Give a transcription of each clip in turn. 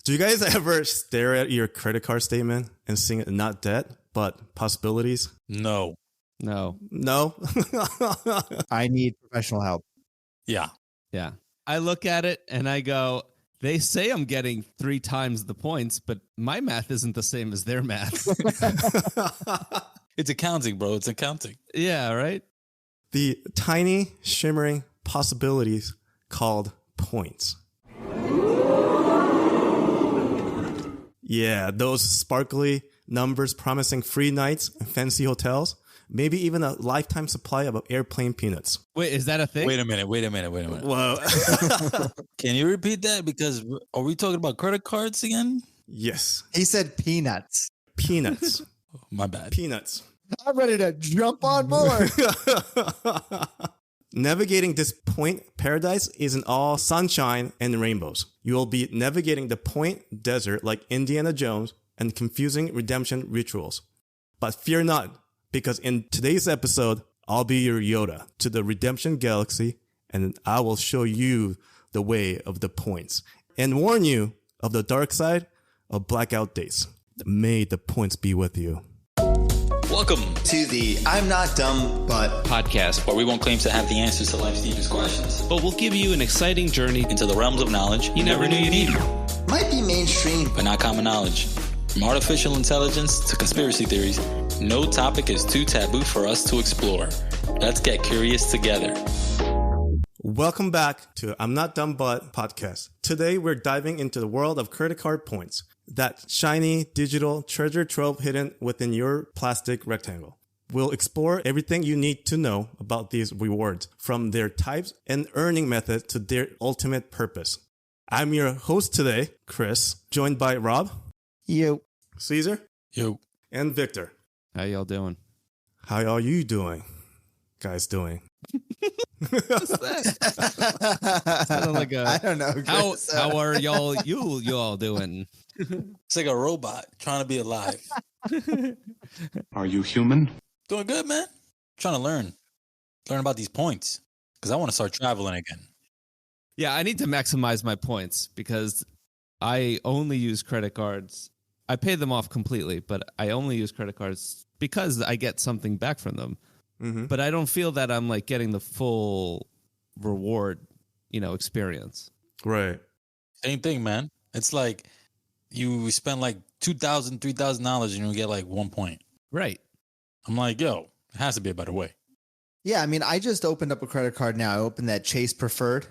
Do you guys ever stare at your credit card statement and see not debt, but possibilities? No. No? I need professional help. Yeah. I look at it and I go, they say I'm getting 3 times the points, but my math isn't the same as their math. It's accounting, bro. It's accounting. Yeah, right? The tiny, shimmering possibilities called points. Yeah, those sparkly numbers promising free nights and fancy hotels, maybe even a lifetime supply of airplane peanuts. Wait, is that a thing? Wait a minute. Whoa. Can you repeat that? Because are we talking about credit cards again? Yes. He said peanuts. Peanuts. My bad. Peanuts. I'm ready to jump on board. Navigating this point paradise isn't all sunshine and rainbows. You will be navigating the point desert like Indiana Jones and confusing redemption rituals. But fear not, because in today's episode, I'll be your Yoda to the redemption galaxy, and I will show you the way of the points and warn you of the dark side of blackout days. May the points be with you. Welcome to the I'm Not Dumb But podcast, where we won't claim to have the answers to life's deepest questions, But we'll give you an exciting journey into the realms of knowledge you never knew you needed, might be mainstream, but not common knowledge. From artificial intelligence to conspiracy theories, no topic is too taboo for us to explore. Let's get curious together. Welcome back to I'm Not Dumb But podcast. Today we're diving into the world of credit card points, that shiny digital treasure trove hidden within your plastic rectangle. We'll explore everything you need to know about these rewards, from their types and earning methods to their ultimate purpose. I'm your host today, Chris, joined by Rob, You. Caesar, Yo. and Victor. How y'all doing? How are you doing? Guys doing? What's that? Sounded like I don't know. Chris. How are y'all you all doing? It's like a robot trying to be alive. Are you human? Doing good, man. Trying to learn about these points because I want to start traveling again. Yeah, I need to maximize my points because I only use credit cards. I pay them off completely, but I only use credit cards because I get something back from them. Mm-hmm. But I don't feel that I'm like getting the full reward, experience. Right. Same thing, man. It's like you spend like $2,000, $3,000 and you get like 1 point. Right. I'm like, yo, it has to be a better way. Yeah, I mean, I just opened up a credit card now. I opened that Chase Preferred,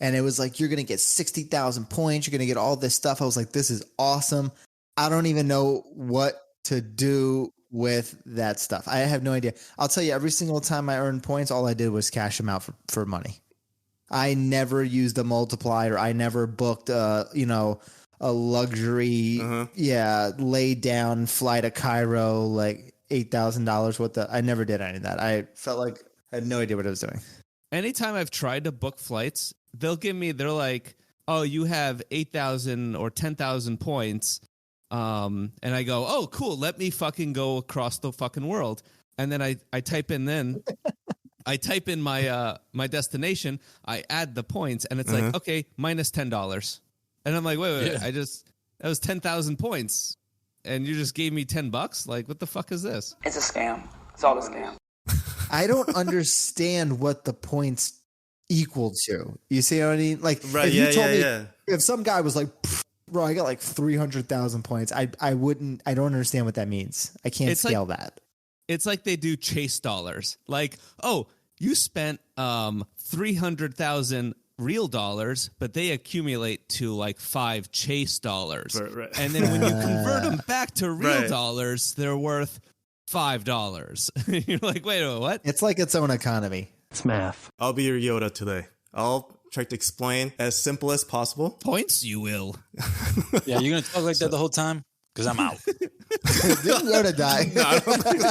and it was like, you're going to get 60,000 points. You're going to get all this stuff. I was like, this is awesome. I don't even know what to do with that stuff. I have no idea. I'll tell you, every single time I earned points, all I did was cash them out for money. I never used a multiplier. I never booked a luxury, laid down flight to Cairo, like $8,000. I never did any of that. I felt like I had no idea what I was doing. Anytime I've tried to book flights, they're like, oh, you have 8,000 or 10,000 points. And I go, oh, cool. Let me fucking go across the fucking world. And then I type in my destination. I add the points and it's like, okay, minus $10. And I'm like, wait. Yeah. That was 10,000 points. And you just gave me $10? Like, what the fuck is this? It's a scam. It's all a scam. I don't understand what the points equal to. You see what I mean? Like, Right, if yeah, you told me, yeah. if some guy was like, bro, I got like 300,000 points, I don't understand what that means. I can't scale that. It's like they do chase dollars. Like, oh, you spent 300,000 real dollars, but they accumulate to like 5 chase dollars. Right. And then when you convert them back to real dollars, they're worth $5. You're like, wait, what? It's like its own economy. It's math. I'll be your Yoda today. I'll try to explain as simple as possible. Points, you will. Yeah, you're going to talk like that the whole time? Because I'm out. Didn't Yoda die? No, I don't think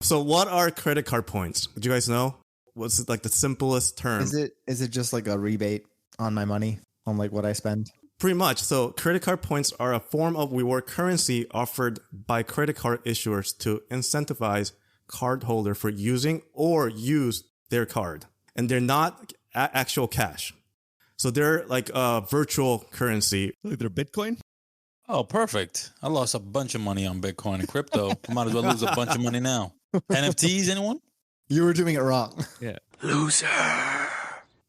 So what are credit card points? Do you guys know? What's like the simplest term? Is it just like a rebate on my money, on like what I spend? Pretty much. So credit card points are a form of reward currency offered by credit card issuers to incentivize cardholder for using or use their card. And they're not actual cash. So they're like a virtual currency. Like their Bitcoin? Oh, perfect. I lost a bunch of money on Bitcoin and crypto. I might as well lose a bunch of money now. NFTs, anyone? You were doing it wrong. Yeah.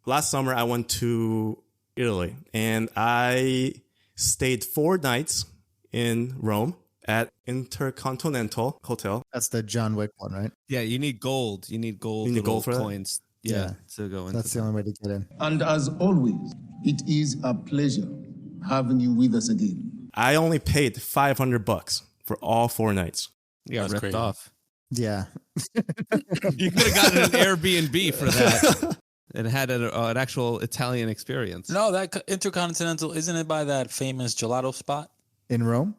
Last summer, I went to Italy and I stayed 4 nights in Rome at Intercontinental Hotel. That's the John Wick one, right? Yeah, you need gold. You need gold. You need little gold for that? coins. Yeah, to go into. That's the only way to get in. And as always, it is a pleasure having you with us again. I only paid $500 for all 4 nights. You got That's ripped crazy. off. Yeah. You could have gotten an Airbnb for that and had an actual Italian experience. No, that Intercontinental, isn't it by that famous gelato spot? In Rome?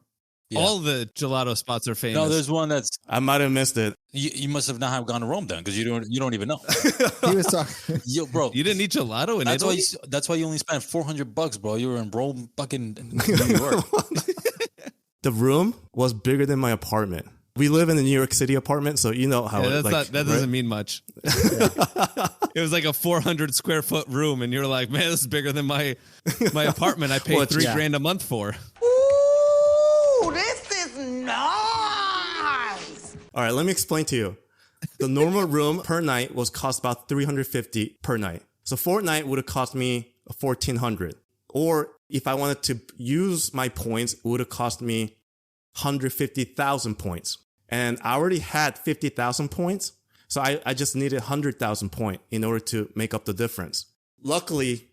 Yeah. All the gelato spots are famous. No, there's one that's I might have missed it. you must have not have gone to Rome then because you don't even know. He was talking. Yo, bro, You didn't eat gelato in that's why Italy? that's why you only spent $400, bro. You were in Rome, fucking New York. The room was bigger than my apartment. We live in a New York City apartment, so you know how Yeah, that right? doesn't mean much. It was like a 400 square foot room, and you're like, man, this is bigger than my apartment I paid Well, $3 yeah. grand a month for. Ooh, this is nice. All right, let me explain to you. The normal room per night was cost about $350 per night. So 4 night would have cost me $1,400. Or if I wanted to use my points, it would have cost me 150,000 points. And I already had 50,000 points. So I just needed 100,000 points in order to make up the difference. Luckily,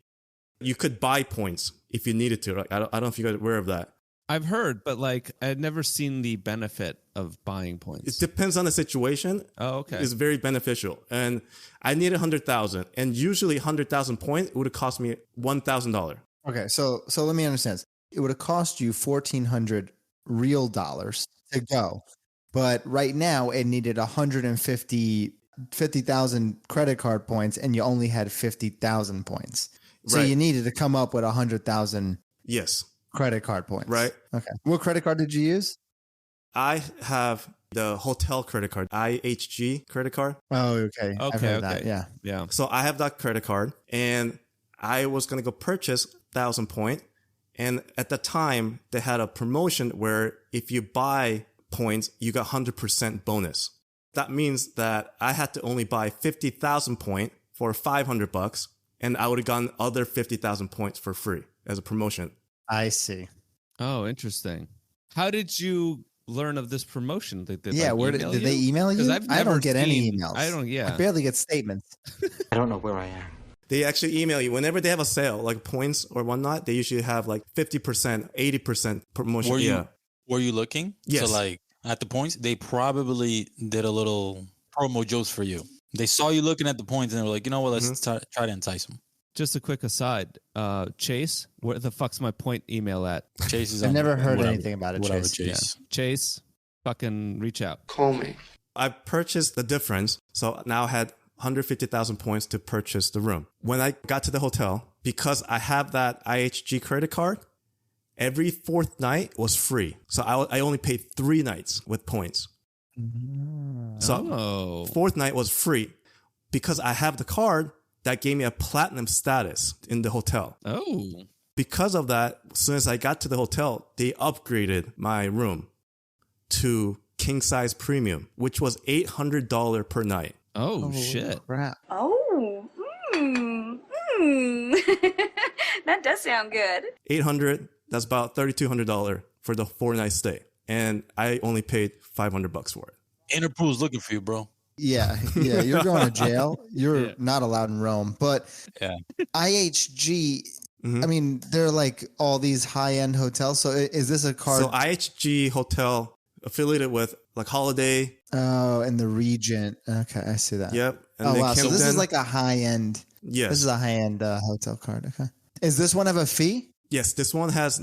you could buy points if you needed to. Like, I don't know if you guys are aware of that. I've heard, but like I'd never seen the benefit of buying points. It depends on the situation. Oh, okay. It's very beneficial. And I needed 100,000. And usually 100,000 points would have cost me $1,000. Okay, so let me understand. It would have cost you $1,400 real dollars to go, but right now it needed 50,000 credit card points, and you only had 50,000 points. So Right. you needed to come up with 100,000 Yes. credit card points. Right. Okay. What credit card did you use? I have the hotel credit card, IHG credit card. Oh, okay. I've heard that. okay. Yeah. Yeah. So I have that credit card and I was going to go purchase 1,000 point. And at the time they had a promotion where if you buy points, you got 100% bonus. That means that I had to only buy 50,000 point for $500 and I would have gotten other 50,000 points for free as a promotion. I see. Oh, interesting. How did you learn of this promotion? Did Yeah. like, Where email did you? they email 'Cause you? I've I never don't get any seen- emails. I don't. Yeah. I barely get statements. I don't know where I am. They actually email you whenever they have a sale, like points or whatnot. They usually have like 50%, 80% promotion. Were you looking? Yes. So like at the points, they probably did a little promo jokes for you. They saw you looking at the points and they were like, you know what, let's try to entice them. Just a quick aside. Chase, where the fuck's my point email at? Chase is I've on never heard whatever- anything about it, Whatever, Chase. Chase. Chase, fucking reach out. Call me. I purchased the difference. So now I had 150,000 points to purchase the room. When I got to the hotel, because I have that IHG credit card, every 4th night was free. So I only paid 3 nights with points. So Oh. 4th night was free. Because I have the card, that gave me a platinum status in the hotel. Oh. Because of that, as soon as I got to the hotel, they upgraded my room to king size premium, which was $800 per night. Oh, shit. Crap. Oh, that does sound good. 800, that's about $3,200 for the 4-night stay. And I only paid $500 for it. Interpol's looking for you, bro. Yeah, you're going to jail. You're not allowed in Rome. But Yeah. IHG, I mean, they're like all these high-end hotels. So is this a card? So IHG hotel affiliated with like Holiday. Oh, in the Regent. Okay, I see that. Yep. And Oh, then wow. So this is Kimpton. like a high-end. Yes. This is a high-end hotel card. Okay. Is this one have a fee? Yes, this one has,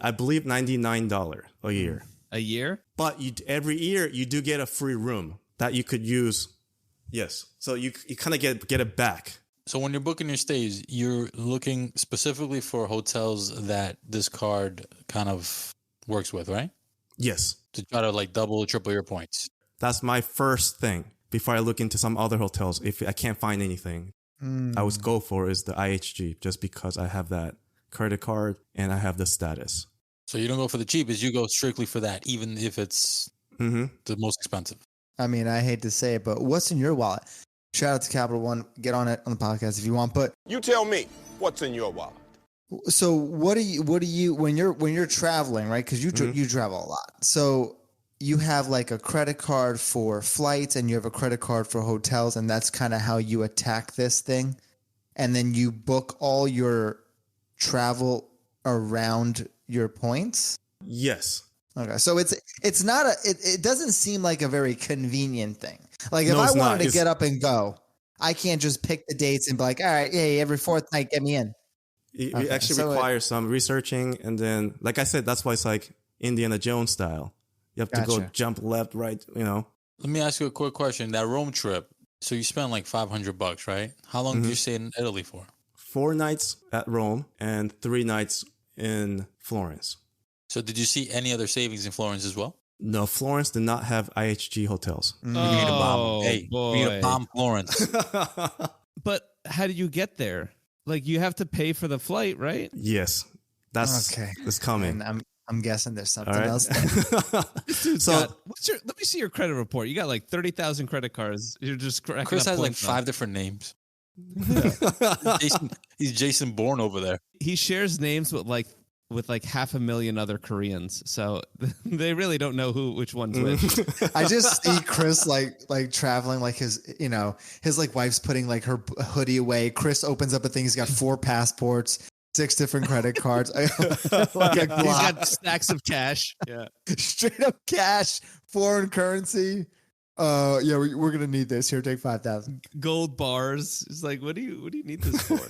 I believe, $99 a year. A year? But every year you do get a free room that you could use. Yes. So you kind of get it back. So when you're booking your stays, you're looking specifically for hotels that this card kind of works with, right? Yes. To try to like double, triple your points. That's my first thing before I look into some other hotels if I can't find anything. I would go for is the IHG, just because I have that credit card and I have the status. So you don't go for the cheapest, you go strictly for that, even if it's the most expensive. I mean, I hate to say it, but what's in your wallet? Shout out to Capital One. Get on it on the podcast if you want. But you tell me what's in your wallet. So what do you when you're traveling, right? Because you travel a lot. So you have like a credit card for flights and you have a credit card for hotels, and that's kind of how you attack this thing. And then you book all your travel around your points. Yes. Okay, so it's not it doesn't seem like a very convenient thing. Like if I wanted to get up and go, I can't just pick the dates and be like, all right, hey, every fourth night, get me in. It actually requires some researching, and then, like I said, that's why it's like Indiana Jones style. You have to go jump left, right, Let me ask you a quick question. That Rome trip, so you spent like $500, right? How long did you stay in Italy for? 4 nights at Rome and 3 nights in Florence. So did you see any other savings in Florence as well? No, Florence did not have IHG hotels. We need a bomb. Hey, we need a bomb Florence. But how do you get there? Like, you have to pay for the flight, right? Yes. That's coming. And I'm guessing there's something else. So let me see your credit report. You got like 30,000 credit cards. You're just cracking Chris up has like points 5 different names. He's Jason Bourne over there. He shares names with like 500,000 other Koreans, so they really don't know which one's which. I just see Chris like traveling, like his like wife's putting like her hoodie away. Chris opens up a thing. He's got 4 passports, 6 different credit cards. Like he's got stacks of cash. Yeah, straight up cash, foreign currency. Yeah, we're gonna need this. Here, take 5,000 gold bars. It's like, what do you need this for?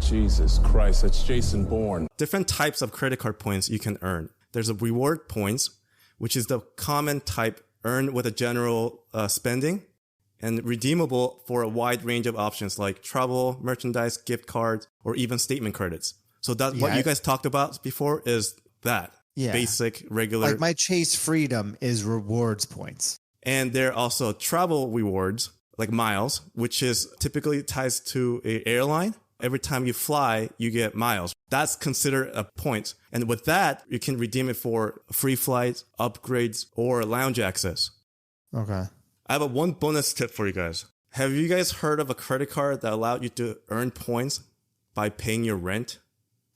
Jesus Christ, that's Jason Bourne. Different types of credit card points you can earn. There's a reward points, which is the common type earned with a general spending and redeemable for a wide range of options like travel, merchandise, gift cards, or even statement credits. So what you guys talked about before is that basic, regular. Like my Chase Freedom is rewards points. And there are also travel rewards, like miles, which is typically ties to an airline. Every time you fly, you get miles. That's considered a point. And with that, you can redeem it for free flights, upgrades, or lounge access. Okay. I have one bonus tip for you guys. Have you guys heard of a credit card that allowed you to earn points by paying your rent?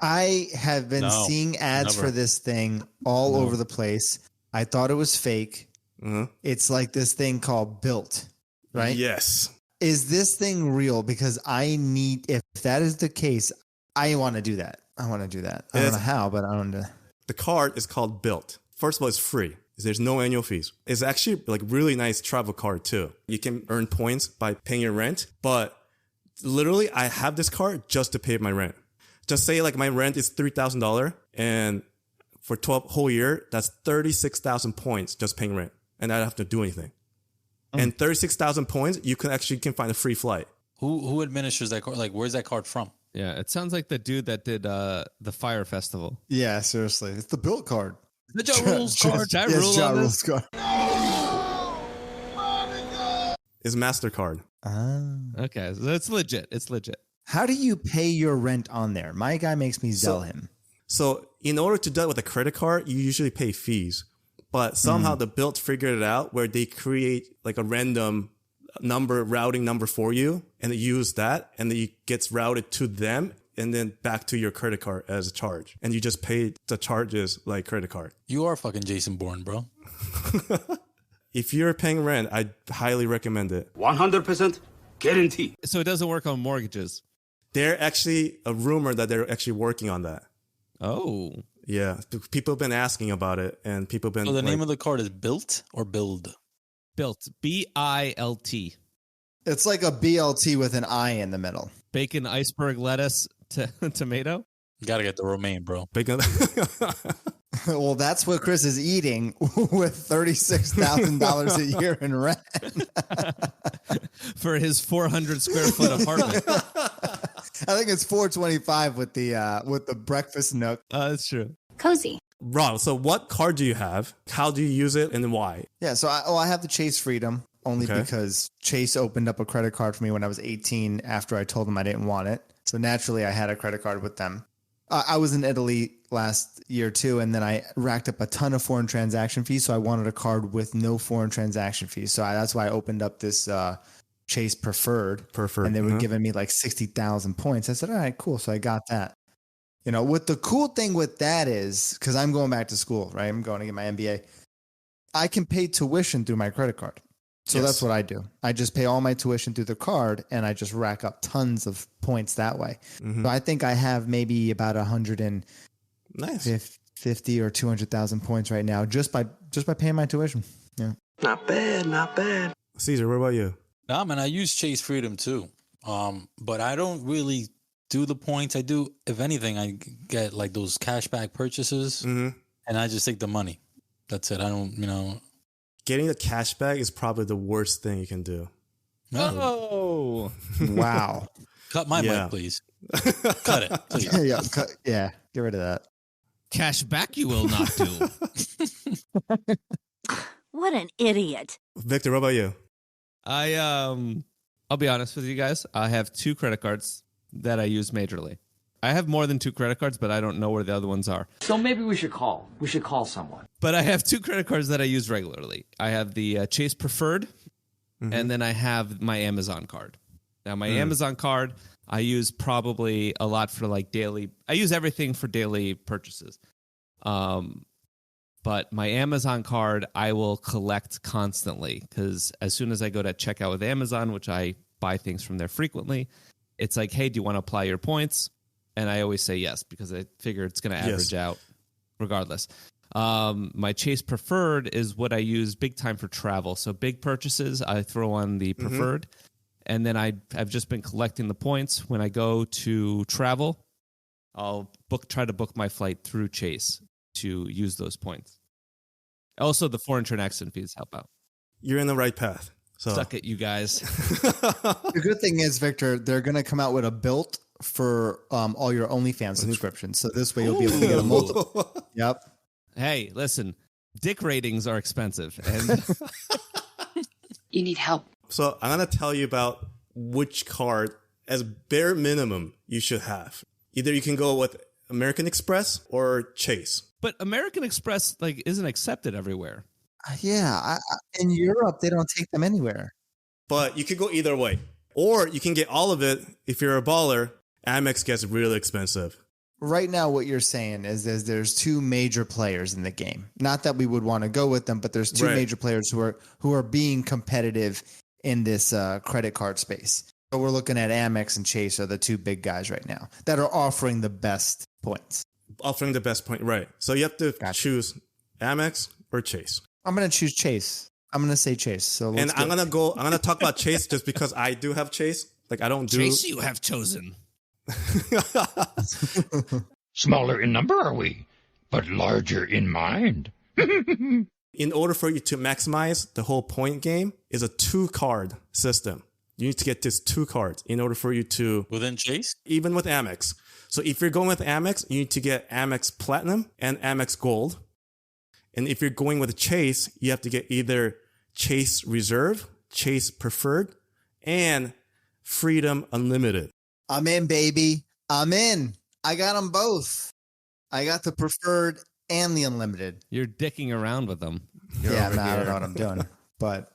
I have been seeing ads for this thing all over the place. I thought it was fake. Mm-hmm. It's like this thing called Built, right? Yes. Is this thing real? Because if that is the case, I want to do that. I don't know how, but I want to. The card is called Built. First of all, it's free. There's no annual fees. It's actually like really nice travel card too. You can earn points by paying your rent, but literally I have this card just to pay my rent. Just say like my rent is $3,000 and for 12 whole year, that's 36,000 points just paying rent. And I don't have to do anything. And 36,000 points, you can find a free flight. Who administers that card? Like, where's that card from? Yeah, it sounds like the dude that did the Fire Festival. Yeah, seriously. It's the Built card. The Ja Rules card. Ja Rules card. Is MasterCard. Okay, so it's legit. It's legit. How do you pay your rent on there? My guy makes me Zelle him. So in order to do it with a credit card, you usually pay fees. But somehow the Built figured it out where they create like a random routing number for you, and they use that, and then it gets routed to them and then back to your credit card as a charge. And you just pay the charges like credit card. You are fucking Jason Bourne, bro. If you're paying rent, I highly recommend it. 100% guarantee. So it doesn't work on mortgages. They're actually a rumor that they're actually working on that. Oh. Yeah. People have been asking about it, and people have been. So the name of the card is Built or Build? Built. BILT. It's like a BLT with an I in the middle. Bacon, iceberg, lettuce, tomato. You gotta get the romaine, bro. Bacon. Well, that's what Chris is eating with $36,000 a year in rent for his 400 square foot apartment. I think it's $425 with the breakfast nook. That's true. Cozy. Rob, so what card do you have? How do you use it, and why? Yeah, so I have the Chase Freedom. only Okay. because Chase opened up a credit card for me when I was 18 after I told them I didn't want it. So naturally, I had a credit card with them. I was in Italy last year too, and then I racked up a ton of foreign transaction fees. So I wanted a card with no foreign transaction fees. So that's why I opened up this Chase Preferred. And they were giving me like 60,000 points. I said, all right, cool. So I got that. You know, what the cool thing with that is, because I'm going back to school, right? I'm going to get my MBA. I can pay tuition through my credit card. So that's what I do. I just pay all my tuition through the card and I just rack up tons of points that way. So I think I have maybe about 150 or 200,000 points right now just by paying my tuition. Yeah. Not bad, not bad. Caesar, what about you? Nah, man, I use Chase Freedom too. But I don't really do the points. I do, if anything, I get like those cashback purchases and I just take the money. That's it. I don't, Getting the cashback is probably the worst thing you can do. Oh, wow. Cut my mic, please. Cut it, please. Yeah, get rid of that. Cash back you will not do. What an idiot. Victor, what about you? I'll be honest with you guys. I have 2 credit cards that I use majorly. I have more than 2 credit cards, but I don't know where the other ones are. So maybe we should call. We should call someone. But I have 2 credit cards that I use regularly. I have the Chase Preferred, and then I have my Amazon card. Now, my Amazon card, I use probably a lot for like daily. I use everything for daily purchases. But my Amazon card, I will collect constantly because as soon as I go to checkout with Amazon, which I buy things from there frequently, it's like, hey, do you want to apply your points? And I always say yes because I figure it's going to average out regardless. My Chase Preferred is what I use big time for travel. So big purchases, I throw on the Preferred. And then I've just been collecting the points. When I go to travel, I'll try to book my flight through Chase to use those points. Also, the foreign transaction fees help out. You're in the right path. So. Suck it, you guys. The good thing is, Victor, they're going to come out with a built for all your OnlyFans subscriptions. So this way you'll be able to get a multiple. Yep. Hey, listen, dick ratings are expensive. And You need help. So I'm going to tell you about which card, as bare minimum, you should have. Either you can go with American Express or Chase. But American Express isn't accepted everywhere. Yeah. In Europe, they don't take them anywhere. But you could go either way. Or you can get all of it if you're a baller. Amex gets really expensive. Right now, what you're saying is there's 2 major players in the game. Not that we would want to go with them, but there's 2 major players who are being competitive in this credit card space. So we're looking at Amex and Chase are the 2 big guys right now that are offering the best points. Offering the best point, right. So you have to choose Amex or Chase. I'm going to choose Chase. I'm going to say Chase. So I'm going to talk about Chase just because I do have Chase. I don't do... Chase you have chosen. Smaller in number are we, but larger in mind. In order for you to maximize the whole point game is a 2-card system. You need to get this 2 cards in order for you to... Within Chase? Even with Amex. So if you're going with Amex, you need to get Amex Platinum and Amex Gold. And if you're going with Chase, you have to get either Chase Reserve, Chase Preferred, and Freedom Unlimited. I'm in, baby. I'm in. I got them both. I got the Preferred and the Unlimited. You're dicking around with them. I don't know what I'm doing, but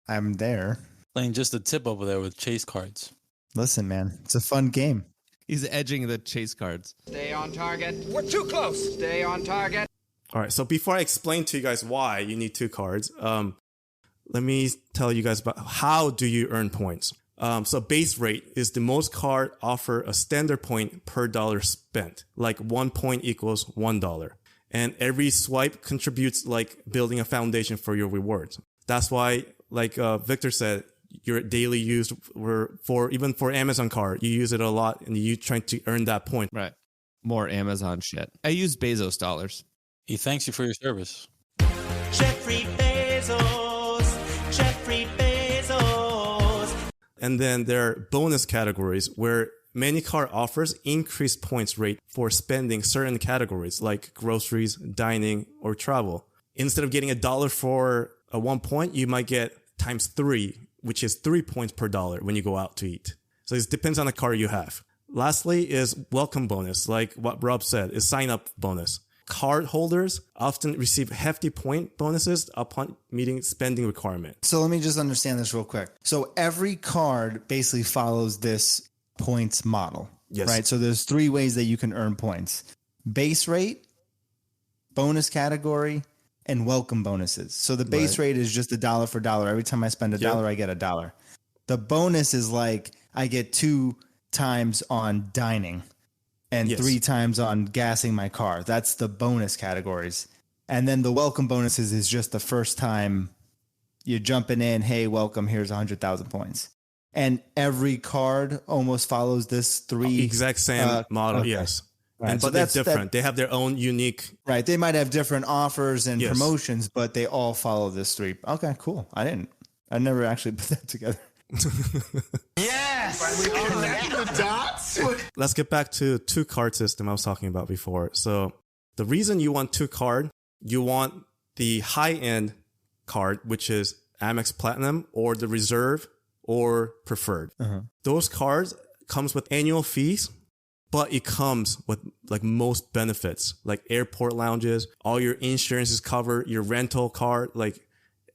I'm there. Playing just a tip over there with Chase cards. Listen, man, it's a fun game. He's edging the Chase cards. Stay on target. We're too close. Stay on target. All right, so before I explain to you guys why you need 2 cards, let me tell you guys about how do you earn points. So base rate is the most card offer a standard point per dollar spent, like 1 point equals $1. And every swipe contributes building a foundation for your rewards. That's why, Victor said, your daily use even for Amazon card, you use it a lot and you trying to earn that point. Right. More Amazon shit. I use Bezos dollars. He thanks you for your service. Jeffrey Bezos. Jeffrey Bezos. And then there are bonus categories where many card offers increased points rate for spending certain categories like groceries, dining, or travel. Instead of getting $1 for a 1 point, you might get times 3, which is 3 points per dollar when you go out to eat. So it depends on the card you have. Lastly is welcome bonus, like what Rob said, is sign up bonus. Card holders often receive hefty point bonuses upon meeting spending requirements. So let me just understand this real quick. So every card basically follows this points model, Yes. right? So there's 3 ways that you can earn points: base rate, bonus category, and welcome bonuses. So the base rate is just $1 for $1. Every time I spend $1, I get $1. The bonus is like I get 2 times on dining and 3 times on gassing my car. That's the bonus categories. And then the welcome bonuses is just the first time you're jumping in. Hey, welcome. Here's 100,000 points. And every card almost follows this 3 exact same model. Okay. Yes. Right. And, So but they're that's different. They have their own unique. Right. They might have different offers and promotions, but they all follow this 3. Okay, cool. I never actually put that together. Yes! Connect the dots? Let's get back to 2 card system I was talking about before. So the reason you want 2 card, you want the high end card, which is Amex Platinum or the Reserve or Preferred. Those cards comes with annual fees, but it comes with like most benefits, like airport lounges, all your insurance is covered, your rental car, like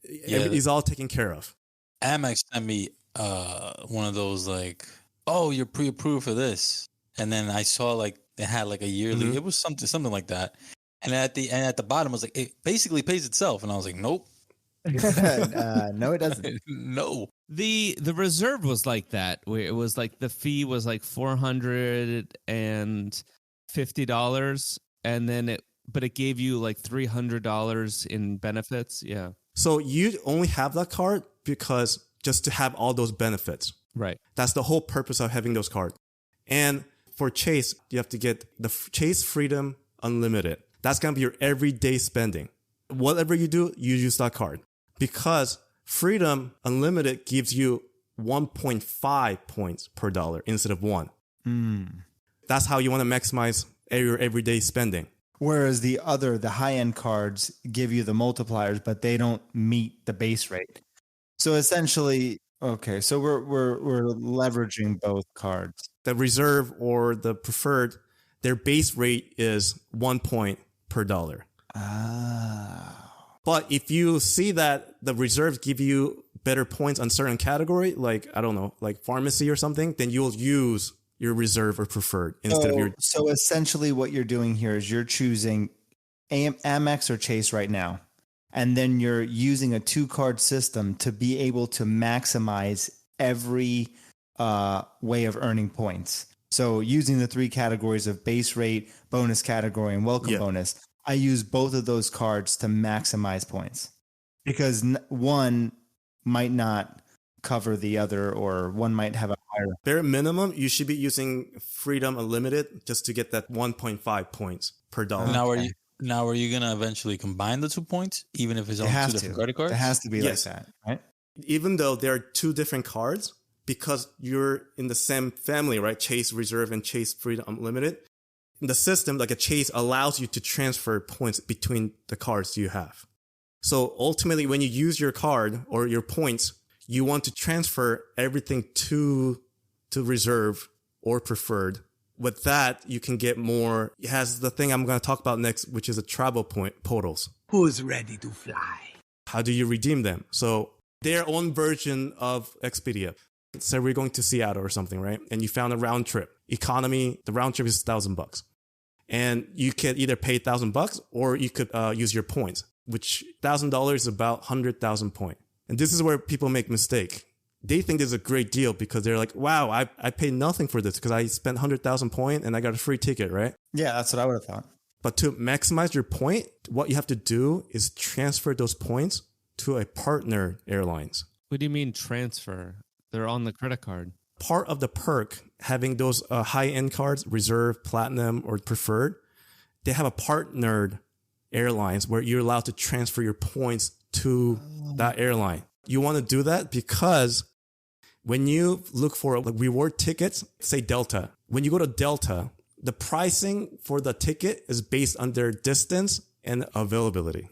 it's all taken care of. Amex sent me one of those like, oh, you're pre-approved for this, and then I saw like they had like a yearly. It was something like that, and at the bottom was like it basically pays itself, and I was like, nope. No, it doesn't. No. The Reserve was like that, where it was like the fee was like $450, and then it gave you like $300 in benefits. Yeah. So you only have that card because just to have all those benefits. Right. That's the whole purpose of having those cards. And for Chase, you have to get the Chase Freedom Unlimited. That's going to be your everyday spending. Whatever you do, you use that card. Because Freedom Unlimited gives you 1.5 points per dollar instead of 1. That's how you want to maximize your everyday spending. Whereas the high-end cards give you the multipliers, but they don't meet the base rate. So essentially, okay, so we're leveraging both cards. The Reserve or the Preferred, their base rate is 1 point per dollar. But if you see that the Reserves give you better points on certain category, like, I don't know, like pharmacy or something, then you'll use your Reserve or Preferred instead of your... So essentially what you're doing here is you're choosing Amex or Chase right now, and then you're using a 2-card system to be able to maximize every way of earning points. So using the 3 categories of base rate, bonus category, and welcome bonus, I use both of those cards to maximize points because one might not cover the other, or one might have a higher. Bare minimum, you should be using Freedom Unlimited just to get that 1.5 points per dollar. Now are you gonna eventually combine the 2 points, even if it's on 2 different credit cards? It has to be like that, right? Even though there are 2 different cards, because you're in the same family, right? Chase Reserve and Chase Freedom Unlimited. The system, like a Chase, allows you to transfer points between the cards you have. So ultimately, when you use your card or your points, you want to transfer everything to Reserve or Preferred. With that, you can get more. It has the thing I'm going to talk about next, which is a travel point portals. Who's ready to fly? How do you redeem them? So their own version of Expedia. Say we're going to Seattle or something, right? And you found a round trip. Economy, the round trip is $1,000. And you could either pay $1,000 or you could use your points, which $1,000 is about 100,000 points. And this is where people make mistake. They think this is a great deal because they're like, wow, I paid nothing for this because I spent 100,000 points and I got a free ticket, right? Yeah, that's what I would have thought. But to maximize your point, what you have to do is transfer those points to a partner airlines. What do you mean transfer? They're on the credit card. Part of the perk, having those high-end cards, Reserve, Platinum, or Preferred, they have a partnered airlines where you're allowed to transfer your points to that airline. You want to do that because when you look for like reward tickets, say Delta, when you go to Delta, the pricing for the ticket is based on their distance and availability.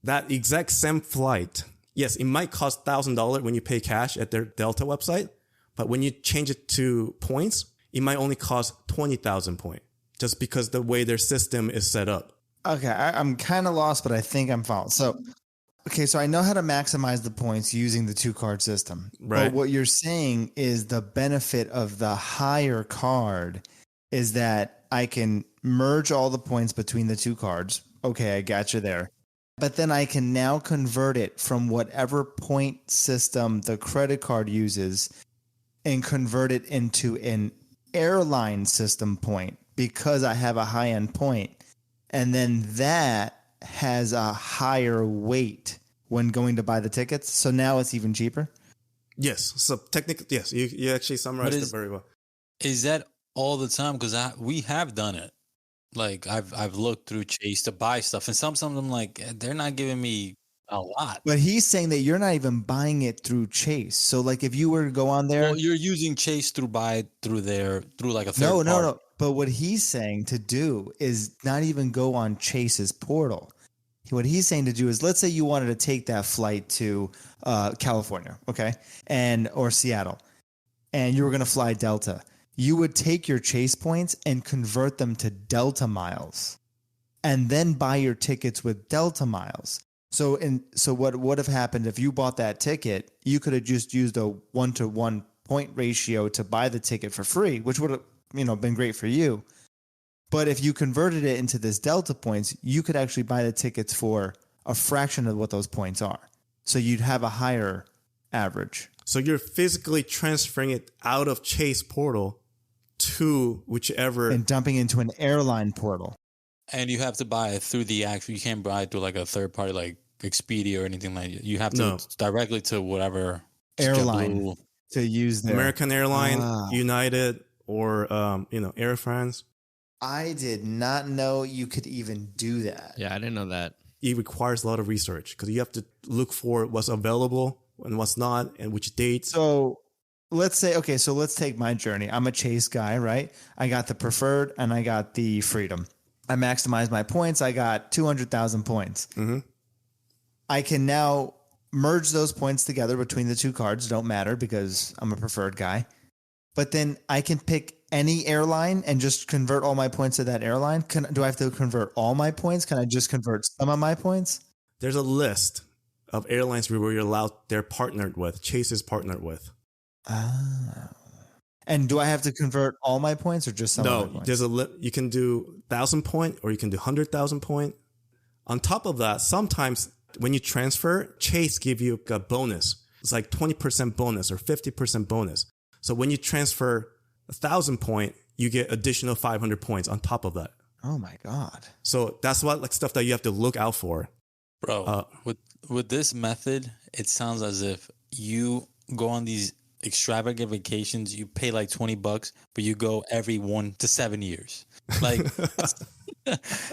That exact same flight yes, it might cost $1,000 when you pay cash at their Delta website, but when you change it to points, it might only cost 20,000 points just because the way their system is set up. Okay, I'm kind of lost, but I think I'm following. So I know how to maximize the points using the 2-card system. Right. But what you're saying is the benefit of the higher card is that I can merge all the points between the 2 cards. Okay, I got you there. But then I can now convert it from whatever point system the credit card uses and convert it into an airline system point because I have a high-end point. And then that has a higher weight when going to buy the tickets. So now it's even cheaper? Yes. So technically, yes, you actually summarized it very well. Is that all the time? Because we have done it. Like I've looked through Chase to buy stuff, and some of them, like, they're not giving me a lot. But he's saying that you're not even buying it through Chase. So like if you were to go on there, well, you're using Chase through like a third no. party. But what he's saying to do is not even go on Chase's portal. What he's saying to do is, let's say you wanted to take that flight to California, okay, or Seattle, and you were going to fly Delta. You would take your Chase points and convert them to Delta miles, and then buy your tickets with Delta miles. So what would have happened if you bought that ticket? You could have just used a 1-to-1 point ratio to buy the ticket for free, which would have been great for you. But if you converted it into this Delta points, you could actually buy the tickets for a fraction of what those points are. So you'd have a higher average. So you're physically transferring it out of Chase portal to whichever. And dumping into an airline portal. And you have to buy it through the actual, you can't buy it through like a third party like Expedia or anything like that. You have to directly to whatever airline to use there. American Airline, United, or Air France. I did not know you could even do that. Yeah, I didn't know that. It requires a lot of research because you have to look for what's available and what's not and which dates. So let's take my journey. I'm a Chase guy, right? I got the preferred and I got the freedom. I maximized my points. I got 200,000 points. Mm-hmm. I can now merge those points together between the 2 cards. Don't matter because I'm a preferred guy. But then I can pick any airline and just convert all my points to that airline. Do I have to convert all my points? Can I just convert some of my points? There's a list of airlines where you're allowed. They're partnered with. Chase is partnered with. And do I have to convert all my points or just some of my points? There's you can do 1,000 point or you can do 100,000 point. On top of that, sometimes when you transfer, Chase give you a bonus. It's like 20% bonus or 50% bonus. So when you transfer 1,000 point, you get additional 500 points on top of that. Oh my God. So that's what stuff that you have to look out for. Bro, with this method, it sounds as if you go on these extravagant vacations, you pay like $20, but you go every 1 to 7 years. Like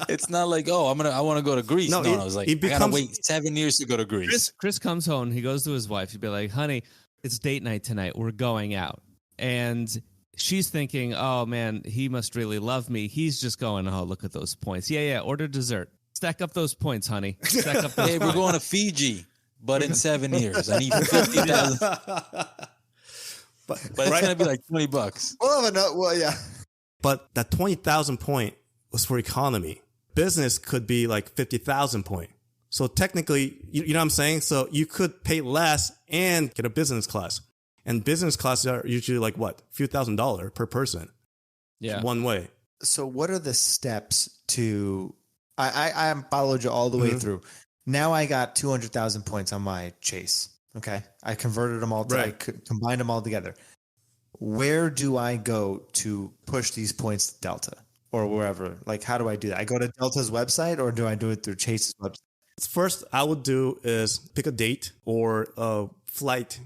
it's not like, I want to go to Greece. No, it's like I gotta wait 7 years to go to Greece. Chris comes home, he goes to his wife, he'd be like, honey, it's date night tonight. We're going out. And she's thinking, oh man, he must really love me. He's just going, oh, look at those points. Yeah. Order dessert. Stack up those points, honey. Stack up those points. We're going to Fiji, but in 7 years. I need 50,000. But it's going to be like $20. Well, yeah. But that 20,000 point was for economy. Business could be like 50,000 point. So technically, you know what I'm saying? So you could pay less and get a business class. And business classes are usually like what? A few $1,000s per person. Yeah. One way. So what are the steps to... I followed you all the way through. Now I got 200,000 points on my Chase. Okay. I converted them all. I combined them all together. Where do I go to push these points to Delta or wherever? Like, how do I do that? I go to Delta's website or do I do it through Chase's website? First, I would do is pick a date or a flight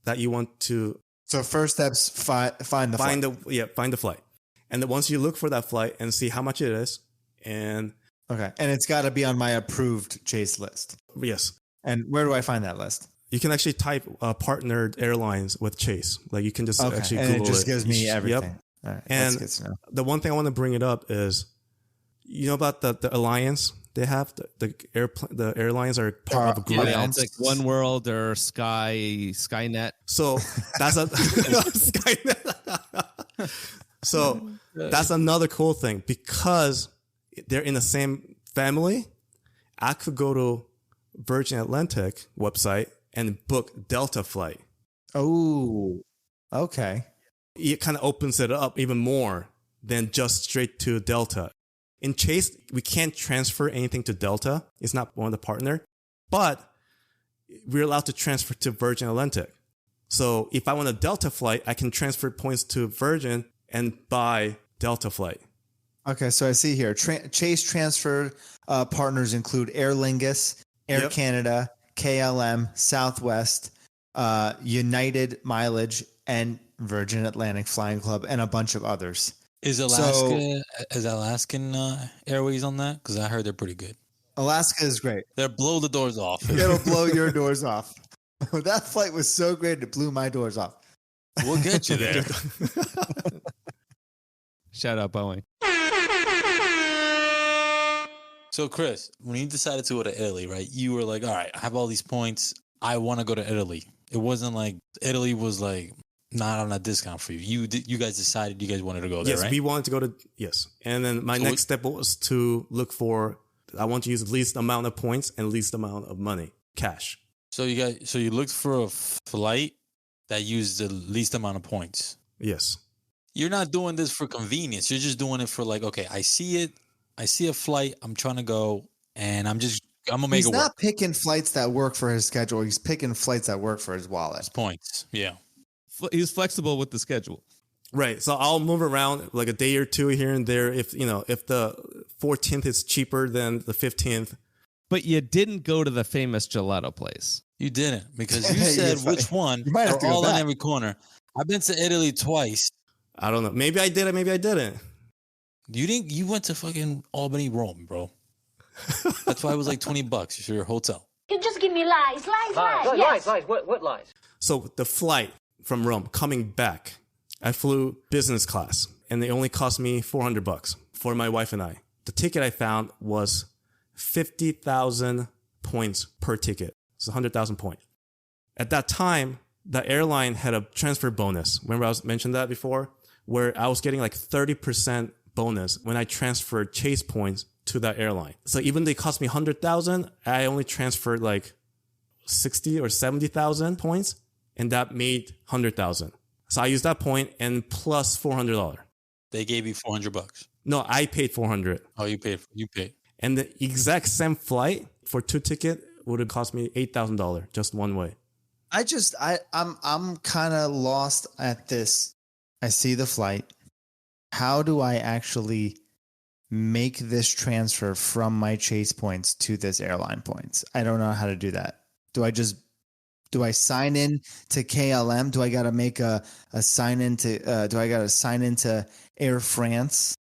that you want to. So first steps, find the flight. Find the flight. And then once you look for that flight and see how much it is and. Okay. And it's got to be on my approved Chase list. Yes. And where do I find that list? You can actually type partnered airlines with Chase. Like you can just actually Google it. And it just gives me everything. Yep. All right, and that's good to know. The one thing I want to bring it up is, you know about the alliance they have. The airlines are part of a group. Yeah, it's like One World or Skynet. So that's a Skynet. So that's another cool thing because they're in the same family. I could go to Virgin Atlantic website and book Delta flight. Oh, okay. It kind of opens it up even more than just straight to Delta. In Chase, we can't transfer anything to Delta. It's not one of the partner, but we're allowed to transfer to Virgin Atlantic. So if I want a Delta flight, I can transfer points to Virgin and buy Delta flight. Okay, so I see here, Chase transfer partners include Aer Lingus, Air Canada, KLM, Southwest, United Mileage, and Virgin Atlantic Flying Club, and a bunch of others. Is Alaskan Airways on that? Because I heard they're pretty good. Alaska is great. They'll blow the doors off. It'll blow your doors off. That flight was so great, it blew my doors off. We'll get you there. Shout out Boeing. So, Chris, when you decided to go to Italy, right, you were like, all right, I have all these points. I want to go to Italy. It wasn't like Italy was like not on a discount for you. You guys decided you guys wanted to go there, yes, right? we wanted to go to, yes. And then my next step was to look for, I want to use the least amount of points and least amount of money, cash. So you looked for a flight that used the least amount of points. Yes. You're not doing this for convenience. You're just doing it for like, okay, I see a flight. I'm trying to go, and I'm gonna make it work. He's not picking flights that work for his schedule. He's picking flights that work for his wallet. It's points. Yeah. He's flexible with the schedule. Right. So I'll move around like a day or two here and there if the 14th is cheaper than the 15th. But you didn't go to the famous gelato place. You didn't, because you said which one. You might have to go all back. in every corner. I've been to Italy twice. I don't know. Maybe I did it. Maybe I didn't. You didn't. You went to fucking Albany, Rome, bro. That's why it was like $20 for your hotel. You just give me lies. Yes. Lies. What lies? So the flight from Rome coming back, I flew business class, and they only cost me $400 for my wife and I. The ticket I found was 50,000 points per ticket. It's 100,000 points. At that time, the airline had a transfer bonus. Remember I mentioned that before? Where I was getting like 30% bonus when I transferred Chase points to that airline. So even they cost me 100,000, I only transferred like 60 or 70,000 points, and that made 100,000. So I used that point and plus $400. They gave you $400. No, I paid 400. Oh, you paid. And the exact same flight for 2 tickets would have cost me $8,000 just one way. I'm kind of lost at this. I see the flight. How do I actually make this transfer from my Chase points to this airline points? I don't know how to do that. Do I sign in to KLM? Do I got to make a sign into, do I got to sign into Air France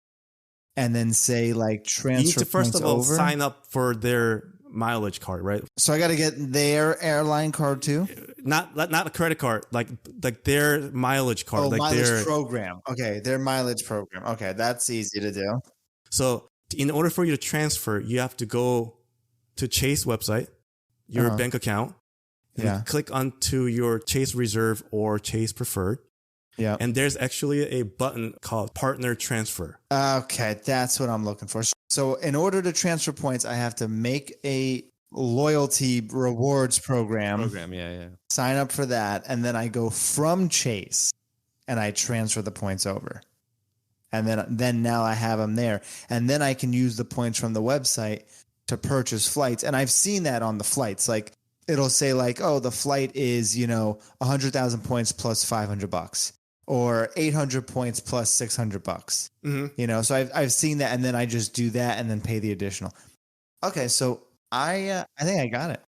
and then say like transfer You need to first points of all over? sign up for their mileage card, right? So I got to get their airline card too? Not a credit card, like their mileage card. Oh, like mileage program. Okay, their mileage program. Okay, that's easy to do. So in order for you to transfer, you have to go to Chase website, your bank account, and click onto your Chase Reserve or Chase Preferred. Yeah. And there's actually a button called Partner Transfer. Okay, that's what I'm looking for. So in order to transfer points, I have to make a loyalty rewards program. Yeah. Sign up for that, and then I go from Chase and I transfer the points over. And then now I have them there. And then I can use the points from the website to purchase flights. And I've seen that on the flights. Like it'll say like, oh, the flight is, 100,000 points plus $500 or 800 points plus $600. Mm-hmm. So I've seen that, and then I just do that and then pay the additional. Okay. So I think I got it.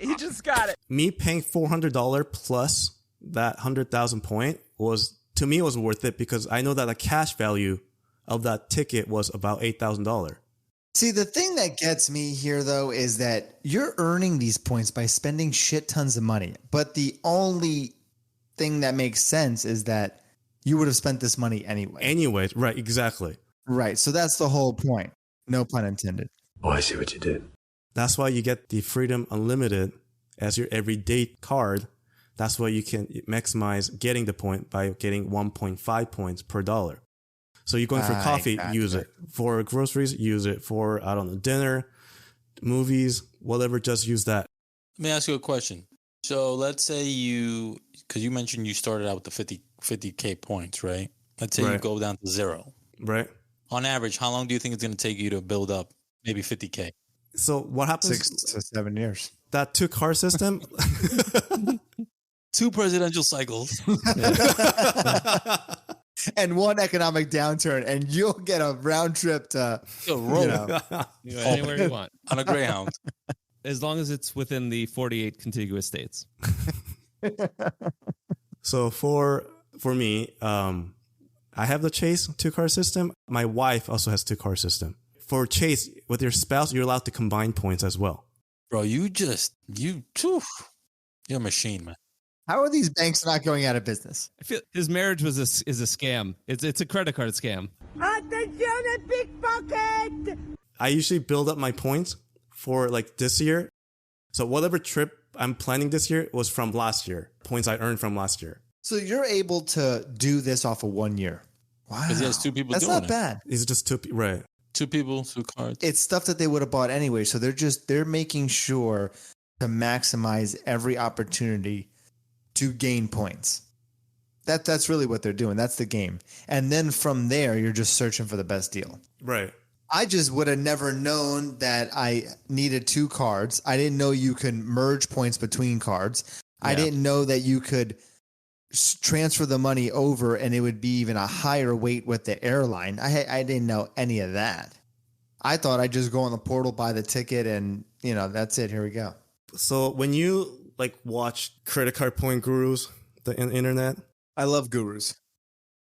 He just got it. Me paying $400 plus that 100,000 point was worth it because I know that the cash value of that ticket was about $8,000. See, the thing that gets me here, though, is that you're earning these points by spending shit tons of money. But the only thing that makes sense is that you would have spent this money anyway. Anyways, right, exactly. Right. So that's the whole point. No pun intended. Oh, I see what you did. That's why you get the Freedom Unlimited as your everyday card. That's why you can maximize getting the point by getting 1.5 points per dollar. So you're going for coffee, use it. For groceries, use it. For, I don't know, dinner, movies, whatever, just use that. Let me ask you a question. So let's say because you mentioned you started out with the 50K points, right? Let's say you go down to 0. Right. On average, how long do you think it's going to take you to build up maybe 50K? So what happens? 6 to 7 years. That 2-card system. 2 presidential cycles. And 1 economic downturn, and you'll get a round trip to anywhere you want on a Greyhound, as long as it's within the 48 contiguous states. So for me, I have the Chase 2-card system. My wife also has 2-card system. For Chase, with your spouse, you're allowed to combine points as well. Bro, you're a machine, man. How are these banks not going out of business? I feel his marriage is a scam. It's a credit card scam. Attenzione, pickpocket! I usually build up my points for like this year. So whatever trip I'm planning this year was from last year. Points I earned from last year. So you're able to do this off of 1 year. Wow. Because he has 2 people doing it. That's not bad. It's just 2 people, right? 2 people, 2 cards. It's stuff that they would have bought anyway. So they're making sure to maximize every opportunity to gain points. That's really what they're doing. That's the game. And then from there, you're just searching for the best deal. Right. I just would have never known that I needed 2 cards. I didn't know you can merge points between cards. Yeah. I didn't know that you could transfer the money over and it would be even a higher weight with the airline. I didn't know any of that. I thought I'd just go on the portal, buy the ticket, and that's it. Here we go. So when you watch credit card point gurus, the internet, I love gurus.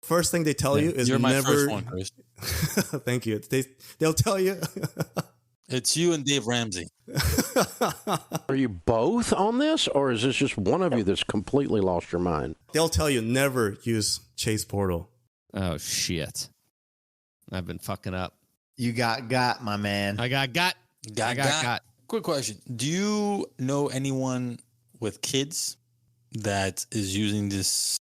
First thing they tell you is you're my never. First one, Chris. Thank you. They'll tell you. It's you and Dave Ramsey. Are you both on this, or is this just one of you that's completely lost your mind? They'll tell you never use Chase Portal. Oh shit! I've been fucking up. You got, my man. I got. Quick question: do you know anyone with kids that is using this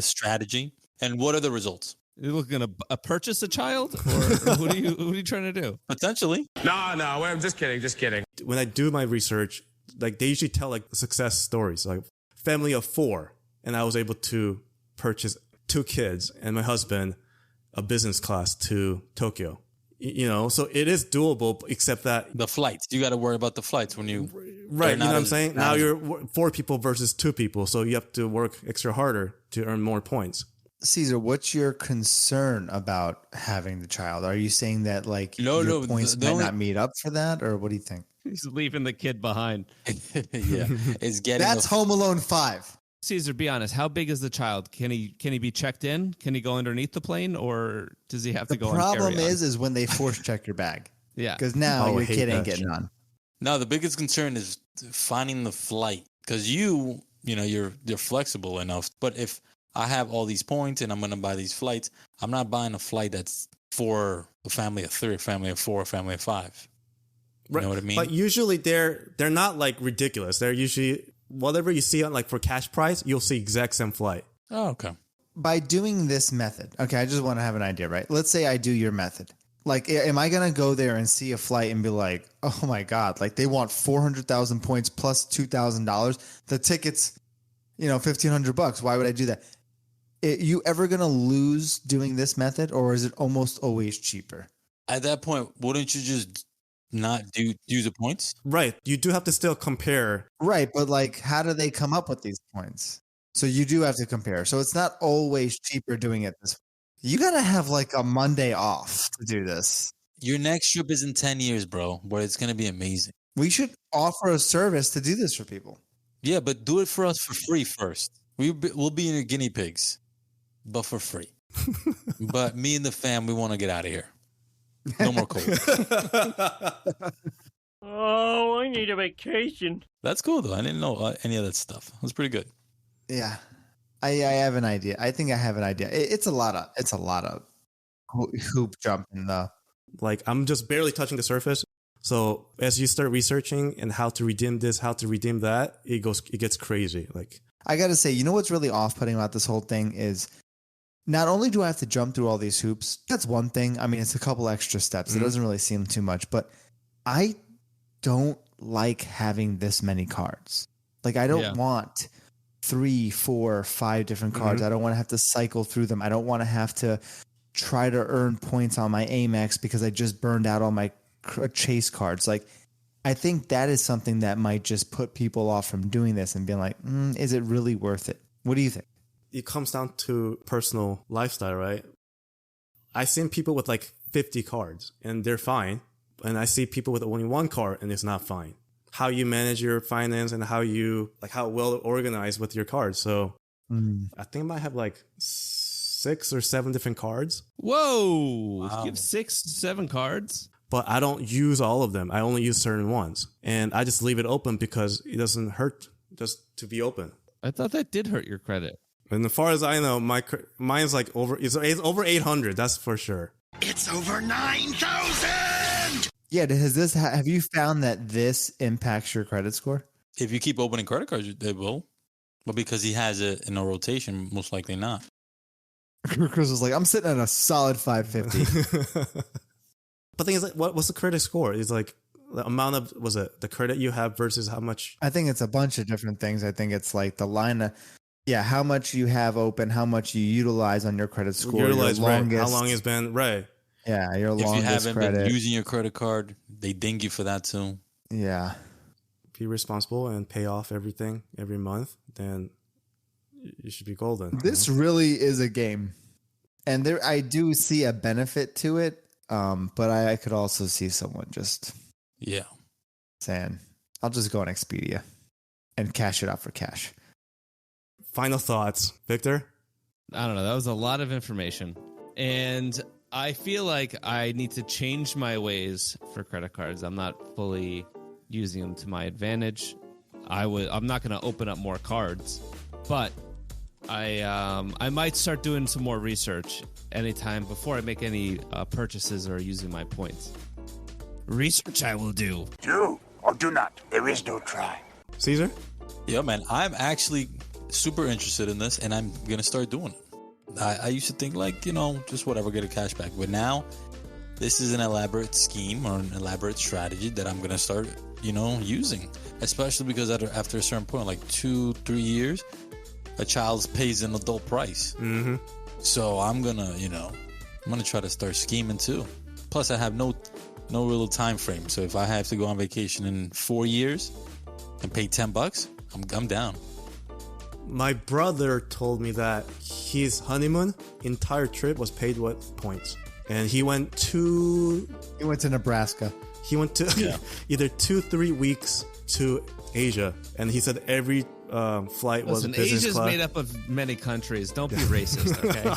strategy, and what are the results? You looking to purchase a child, or what are you trying to do? Potentially. No, I'm just kidding. When I do my research, they usually tell success stories, like family of 4, and I was able to purchase 2 kids and my husband a business class to Tokyo. So it is doable, except that the flights, you got to worry about the flights when you right. You know what I'm saying? Now you're 4 people versus 2 people, so you have to work extra harder to earn more points. Caesar, what's your concern about having the child? Are you saying that your points might not meet up for that, or what do you think? He's leaving the kid behind. Yeah, it's getting. That's Home Alone 5. Caesar, be honest. How big is the child? Can he be checked in? Can he go underneath the plane, or does he have to go? The problem is when they force check your bag. Yeah, because now your kid ain't getting on. No, the biggest concern is finding the flight, because you're flexible enough. But if I have all these points and I'm going to buy these flights, I'm not buying a flight that's for a family of 3, a family of 4, a family of 5. You know what I mean? But usually they're not ridiculous. They're usually whatever you see on for cash price, you'll see exact same flight. Oh, okay. By doing this method, okay, I just want to have an idea, right? Let's say I do your method. Am I going to go there and see a flight and be like, oh my God, they want 400,000 points plus $2,000. The ticket's, $1,500. Why would I do that? You ever going to lose doing this method, or is it almost always cheaper? At that point, wouldn't you just not use the points? Right. You do have to still compare. Right. But how do they come up with these points? So you do have to compare. So it's not always cheaper doing it this way. You got to have a Monday off to do this. Your next trip is in 10 years, bro, where it's going to be amazing. We should offer a service to do this for people. Yeah, but do it for us for free first. We'll be your guinea pigs, but for free. But me and the fam, we want to get out of here. No more cold. Oh, I need a vacation. That's cool, though. I didn't know any of that stuff. It was pretty good. Yeah. I have an idea. I think I have an idea. It's a lot of hoop jumping, though. I'm just barely touching the surface. So as you start researching and how to redeem this, how to redeem that, it gets crazy. Like, I got to say, you know what's really off-putting about this whole thing is not only do I have to jump through all these hoops, that's one thing. I mean, it's a couple extra steps. It doesn't really seem too much, but I don't like having this many cards. Like, I don't want 3, 4, 5 different cards. I don't want to have to cycle through them. I don't want to have to try to earn points on my Amex because I just burned out all my chase cards. Like, I think that is something that might just put people off from doing this and being like, is it really worth it? What do you think? It comes down to personal lifestyle, right? I've seen people with like 50 cards and they're fine. And I see people with only 1 card and it's not fine. How you manage your finance and how well organized with your cards. So I think I might have like 6 or 7 different cards. Whoa! Wow. You have 6, 7 cards? But I don't use all of them. I only use certain ones. And I just leave it open because it doesn't hurt just to be open. I thought that did hurt your credit. And as far as I know, mine's like it's over 800, that's for sure. It's over 9,000! Yeah, have you found that this impacts your credit score? If you keep opening credit cards, it will. But because he has it in a rotation, most likely not. Chris was like, I'm sitting at a solid 550. But the thing is, like, what's the credit score? It's like the amount of, the credit you have versus how much? I think it's a bunch of different things. I think it's like the line of, how much you have open, how much you utilize on your credit score. Utilize, right. How long it's been, right. Yeah, your longest credit. If you haven't been using your credit card, they ding you for that too. Yeah. Be responsible and pay off everything every month, then you should be golden. This really is a game. And I do see a benefit to it. But I could also see someone just saying, I'll just go on Expedia and cash it out for cash. Final thoughts, Victor? I don't know. That was a lot of information. And I feel like I need to change my ways for credit cards. I'm not fully using them to my advantage. I'm not going to open up more cards, but I might start doing some more research anytime before I make any purchases or using my points. Research I will do. Do or do not. There is no try. Caesar? Yeah, man. I'm actually super interested in this, and I'm going to start doing it. I used to think like, just whatever, get a cash back. But now this is an elaborate scheme or an elaborate strategy that I'm going to start, using. Especially because after a certain point, like 2-3 years, a child pays an adult price. Mm-hmm. So I'm gonna try to start scheming too. Plus, I have no real time frame. So if I have to go on vacation in 4 years and pay $10, I'm down. My brother told me that his honeymoon entire trip was paid with points, and he went to Nebraska. He went to either 2-3 weeks to Asia, and he said every flight was a business Asia's class. made up of many countries. Don't be racist, okay?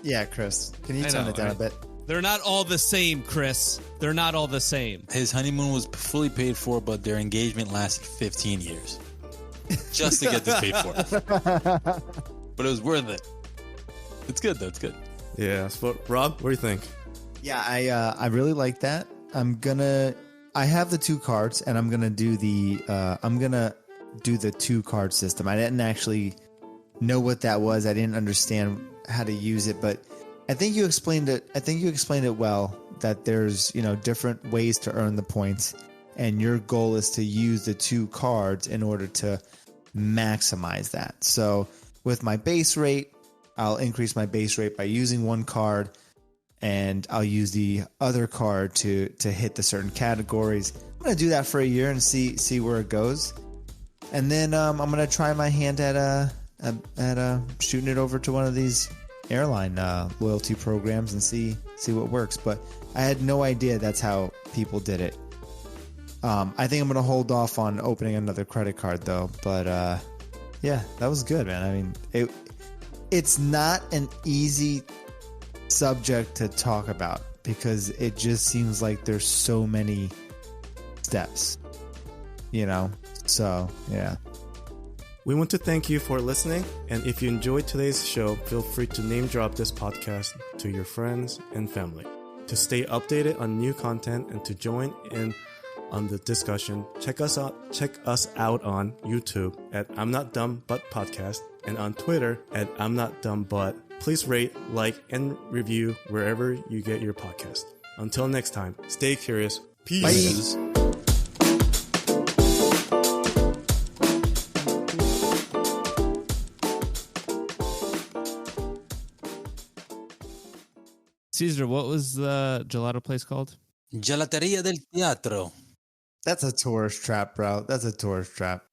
Yeah, Chris. Can you tone it down a bit? They're not all the same, Chris. They're not all the same. His honeymoon was fully paid for, but their engagement lasted 15 years. Just to get this paid for. But it was worth it. It's good, though. It's good. Yeah. So, Rob, what do you think? Yeah, I really like that. I have the 2 cards, and I'm gonna do the 2 card system. I didn't actually know what that was. I didn't understand how to use it, but I think you explained it. I think you explained it well, that there's, different ways to earn the points, and your goal is to use the 2 cards in order to maximize that. So with my base rate, I'll increase my base rate by using 1 card, and I'll use the other card to hit the certain categories. I'm going to do that for a year and see where it goes. And then I'm going to try my hand at shooting it over to one of these airline loyalty programs and see what works. But I had no idea that's how people did it. I think I'm going to hold off on opening another credit card though. But yeah, that was good, man. I mean, it's not an easy subject to talk about because it just seems like there's so many steps, so yeah. We want to thank you for listening, and if you enjoyed today's show, feel free to name drop this podcast to your friends and family. To stay updated on new content and to join in on the discussion, check us out on YouTube at I'm Not Dumb But Podcast and on Twitter at I'm Not Dumb But. Please rate, like, and review wherever you get your podcast. Until next time, stay curious. Peace. Bye. Caesar, what was the gelato place called? Gelateria del Teatro. That's a tourist trap, bro. That's a tourist trap.